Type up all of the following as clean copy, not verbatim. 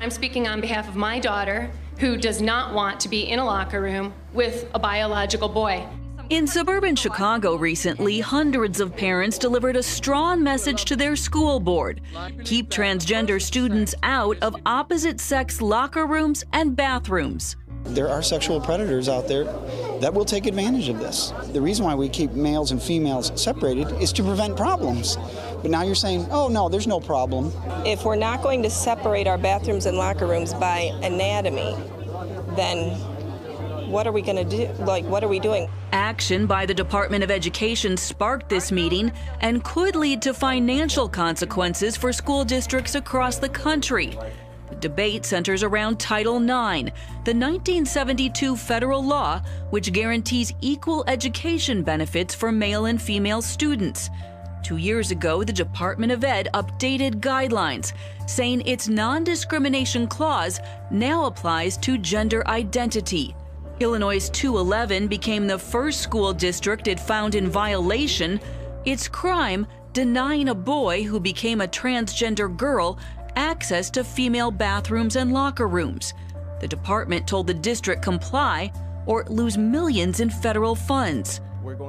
I'm speaking on behalf of my daughter, who does not want to be in a locker room with a biological boy. In suburban Chicago recently, hundreds of parents delivered a strong message to their school board. Keep transgender students out of opposite-sex locker rooms and bathrooms. There are sexual predators out there that will take advantage of this. The reason why we keep males and females separated is to prevent problems. But now you're saying, oh no, there's no problem. If we're not going to separate our bathrooms and locker rooms by anatomy, then what are we going to do? What are we doing? Action by the Department of Education sparked this meeting and could lead to financial consequences for school districts across the country. The debate centers around Title IX, the 1972 federal law which guarantees equal education benefits for male and female students. 2 years ago, the Department of Ed updated guidelines, saying its non-discrimination clause now applies to gender identity. Illinois' 211 became the first school district it found in violation. Its crime, denying a boy who became a transgender girl access to female bathrooms and locker rooms. The department told the district comply or lose millions in federal funds.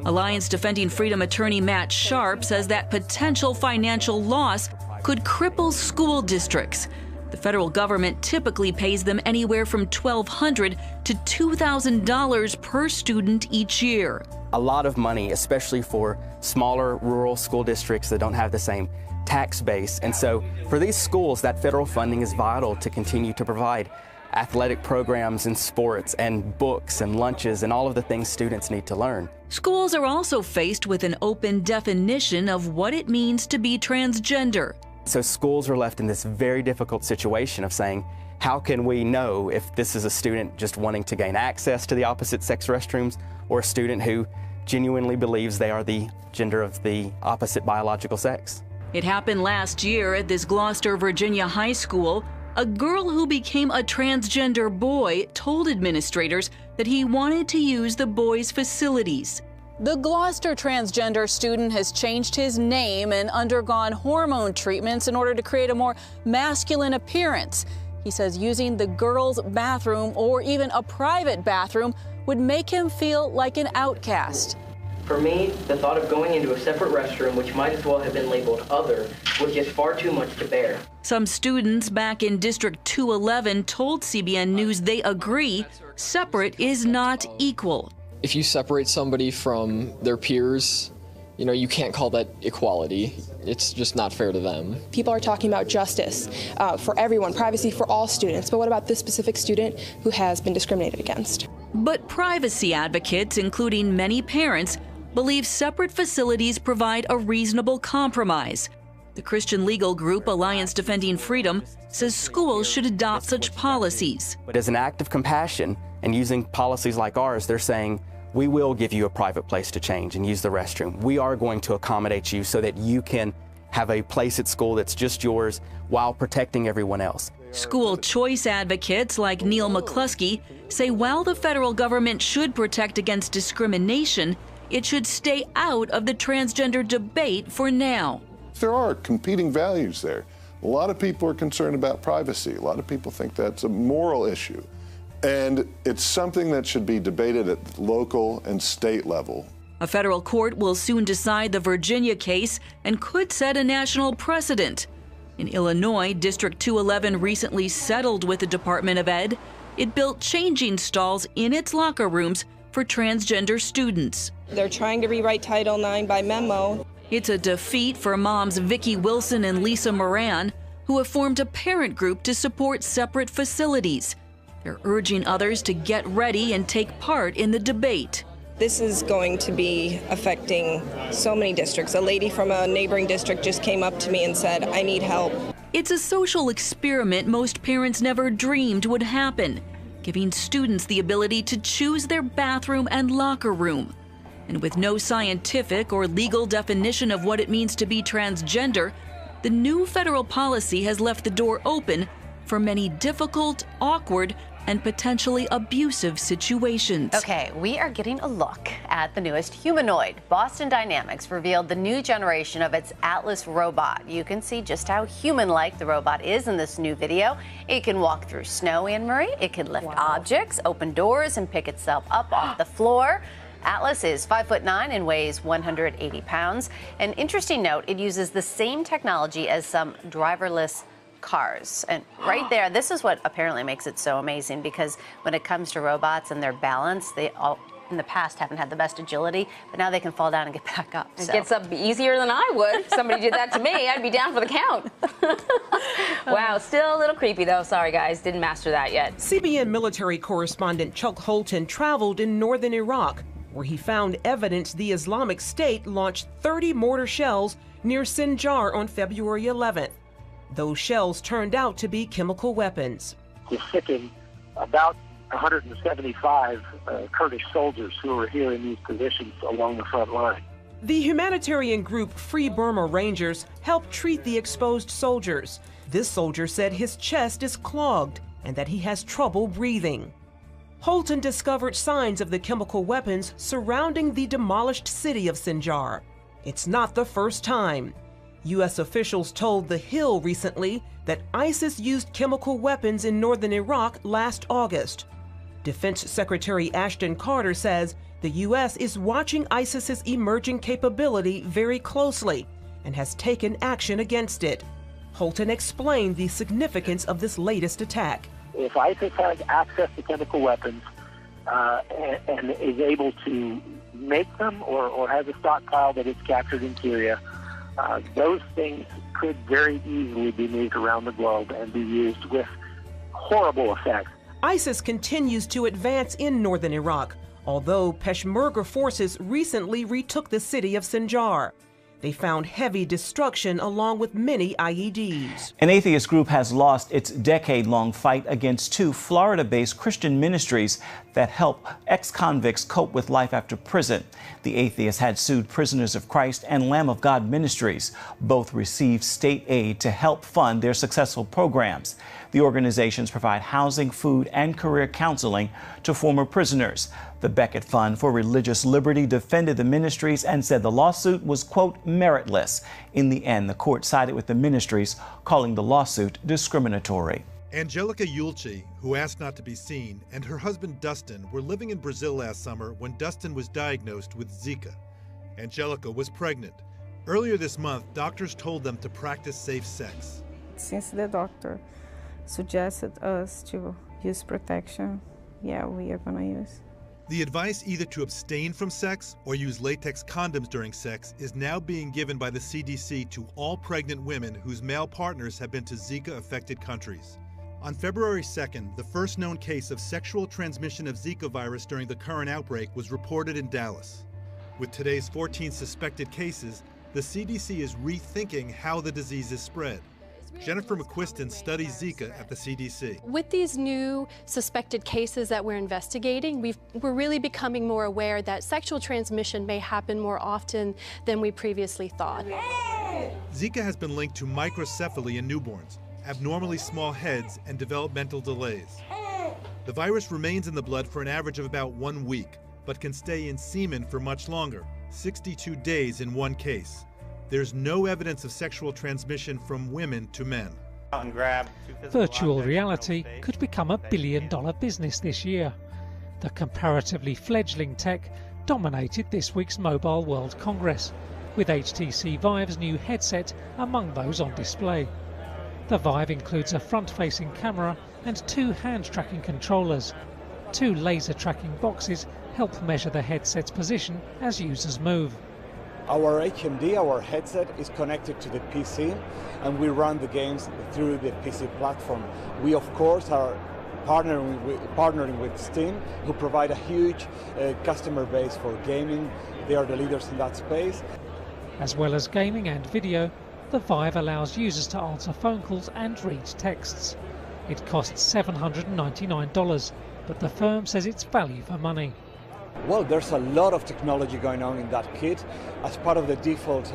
Alliance Defending Freedom attorney Matt Sharp says that potential financial loss could cripple school districts. The federal government typically pays them anywhere from $1,200 to $2,000 per student each year. A lot of money, especially for smaller rural school districts that don't have the same tax base. And so for these schools, that federal funding is vital to continue to provide athletic programs and sports and books and lunches and all of the things students need to learn. Schools are also faced with an open definition of what it means to be transgender. So schools are left in this very difficult situation of saying, how can we know if this is a student just wanting to gain access to the opposite sex restrooms or a student who genuinely believes they are the gender of the opposite biological sex? It happened last year at this Gloucester, Virginia high school. A girl who became a transgender boy told administrators that he wanted to use the boy's facilities. The Gloucester transgender student has changed his name and undergone hormone treatments in order to create a more masculine appearance. He says using the girls' bathroom or even a private bathroom would make him feel like an outcast. For me, the thought of going into a separate restroom, which might as well have been labeled other, was just far too much to bear. Some students back in District 211 told CBN News they agree separate is not equal. If you separate somebody from their peers, you can't call that equality. It's just not fair to them. People are talking about justice for everyone, privacy for all students, but what about this specific student who has been discriminated against? But privacy advocates, including many parents, believe separate facilities provide a reasonable compromise. The Christian legal group Alliance Defending Freedom says schools should adopt such policies. But as an act of compassion and using policies like ours, they're saying, we will give you a private place to change and use the restroom. We are going to accommodate you so that you can have a place at school that's just yours while protecting everyone else. School choice advocates like Neil McCluskey say while the federal government should protect against discrimination, it should stay out of the transgender debate for now. There are competing values there. A lot of people are concerned about privacy. A lot of people think that's a moral issue. And it's something that should be debated at the local and state level. A federal court will soon decide the Virginia case and could set a national precedent. In Illinois, District 211 recently settled with the Department of Ed. It built changing stalls in its locker rooms for transgender students. They're trying to rewrite Title IX by memo. It's a defeat for moms Vicki Wilson and Lisa Moran, who have formed a parent group to support separate facilities. They're urging others to get ready and take part in the debate. This is going to be affecting so many districts. A lady from a neighboring district just came up to me and said, I need help. It's a social experiment most parents never dreamed would happen, giving students the ability to choose their bathroom and locker room. And with no scientific or legal definition of what it means to be transgender, the new federal policy has left the door open for many difficult, awkward, and potentially abusive situations. Okay, we are getting a look at the newest humanoid. Boston Dynamics revealed the new generation of its Atlas robot. You can see just how human-like the robot is in this new video. It can walk through snow, Anne-Marie. It can lift objects, open doors, and pick itself up off the floor. Atlas is 5'9" and weighs 180 pounds. An interesting note, it uses the same technology as some driverless cars. And right there, this is what apparently makes it so amazing, because when it comes to robots and their balance, they all in the past haven't had the best agility, but now they can fall down and get back up. It gets up easier than I would. If somebody did that to me, I'd be down for the count. Wow, still a little creepy though. Sorry guys, didn't master that yet. CBN military correspondent Chuck Holton traveled in northern Iraq, where he found evidence the Islamic State launched 30 mortar shells near Sinjar on February 11th. Those shells turned out to be chemical weapons. We're sicking about 175 Kurdish soldiers who were here in these positions along the front line. The humanitarian group Free Burma Rangers helped treat the exposed soldiers. This soldier said his chest is clogged and that he has trouble breathing. Holton discovered signs of the chemical weapons surrounding the demolished city of Sinjar. It's not the first time. U.S. officials told The Hill recently that ISIS used chemical weapons in northern Iraq last August. Defense Secretary Ashton Carter says the U.S. is watching ISIS's emerging capability very closely and has taken action against it. Holton explained the significance of this latest attack. If ISIS has access to chemical weapons and is able to make them or has a stockpile that it's captured in Syria, those things could very easily be moved around the globe and be used with horrible effects. ISIS continues to advance in northern Iraq, although Peshmerga forces recently retook the city of Sinjar. They found heavy destruction along with many IEDs. An atheist group has lost its decade-long fight against two Florida-based Christian ministries that help ex-convicts cope with life after prison. The atheists had sued Prisoners of Christ and Lamb of God Ministries. Both received state aid to help fund their successful programs. The organizations provide housing, food, and career counseling to former prisoners. The Becket Fund for Religious Liberty defended the ministries and said the lawsuit was, quote, meritless. In the end, the court sided with the ministries, calling the lawsuit discriminatory. Angelica Yulchi, who asked not to be seen, and her husband Dustin were living in Brazil last summer when Dustin was diagnosed with Zika. Angelica was pregnant. Earlier this month, doctors told them to practice safe sex. Since the doctor suggested us to use protection, yeah, we are gonna use. The advice either to abstain from sex or use latex condoms during sex is now being given by the CDC to all pregnant women whose male partners have been to Zika-affected countries. On February 2nd, the first known case of sexual transmission of Zika virus during the current outbreak was reported in Dallas. With today's 14 suspected cases, the CDC is rethinking how the disease is spread. Jennifer McQuiston studies Zika at the CDC. With these new suspected cases that we're investigating, we're really becoming more aware that sexual transmission may happen more often than we previously thought. Zika has been linked to microcephaly in newborns, abnormally small heads, and developmental delays. The virus remains in the blood for an average of about 1 week, but can stay in semen for much longer, 62 days in one case. There's no evidence of sexual transmission from women to men. Virtual reality could become a billion-dollar business this year. The comparatively fledgling tech dominated this week's Mobile World Congress, with HTC Vive's new headset among those on display. The Vive includes a front-facing camera and 2 hand-tracking controllers. 2 laser-tracking boxes help measure the headset's position as users move. Our HMD, our headset, is connected to the PC, and we run the games through the PC platform. We, of course, are partnering with Steam, who provide a huge customer base for gaming. They are the leaders in that space. As well as gaming and video, the Vive allows users to answer phone calls and read texts. It costs $799, but the firm says it's value for money. Well, there's a lot of technology going on in that kit. As part of the default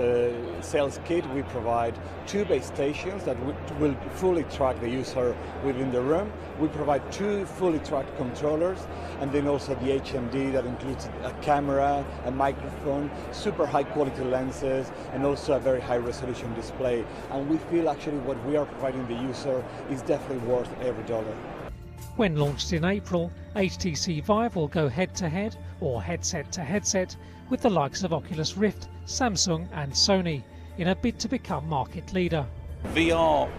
sales kit, we provide 2 base stations that will fully track the user within the room. We provide 2 fully tracked controllers, and then also the HMD that includes a camera, a microphone, super high quality lenses, and also a very high resolution display. And we feel actually what we are providing the user is definitely worth every dollar. When launched in April, HTC Vive will go head-to-head or headset-to-headset with the likes of Oculus Rift, Samsung and Sony in a bid to become market leader. VR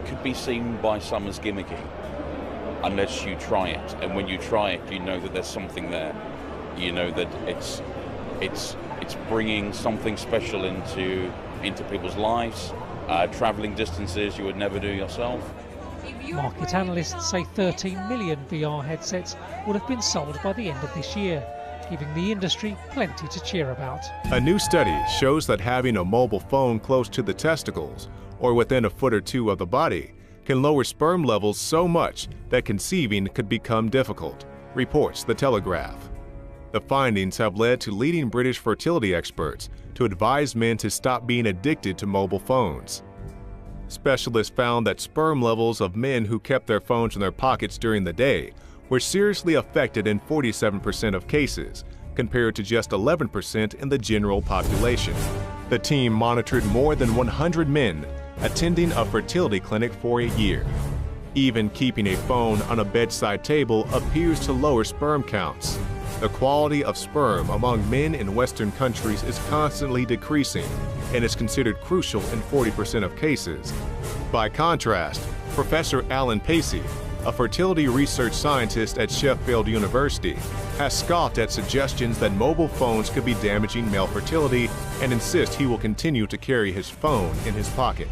could be seen by some as gimmicky unless you try it, and when you try it you know that there's something there. You know that it's bringing something special into people's lives, traveling distances you would never do yourself. Market analysts say 13 million VR headsets would have been sold by the end of this year, giving the industry plenty to cheer about. A new study shows that having a mobile phone close to the testicles or within a foot or 2 of the body can lower sperm levels so much that conceiving could become difficult, reports The Telegraph. The findings have led to leading British fertility experts to advise men to stop being addicted to mobile phones. Specialists found that sperm levels of men who kept their phones in their pockets during the day were seriously affected in 47% of cases, compared to just 11% in the general population. The team monitored more than 100 men attending a fertility clinic for a year. Even keeping a phone on a bedside table appears to lower sperm counts. The quality of sperm among men in Western countries is constantly decreasing and is considered crucial in 40% of cases. By contrast, Professor Alan Pacey, a fertility research scientist at Sheffield University, has scoffed at suggestions that mobile phones could be damaging male fertility and insists he will continue to carry his phone in his pocket.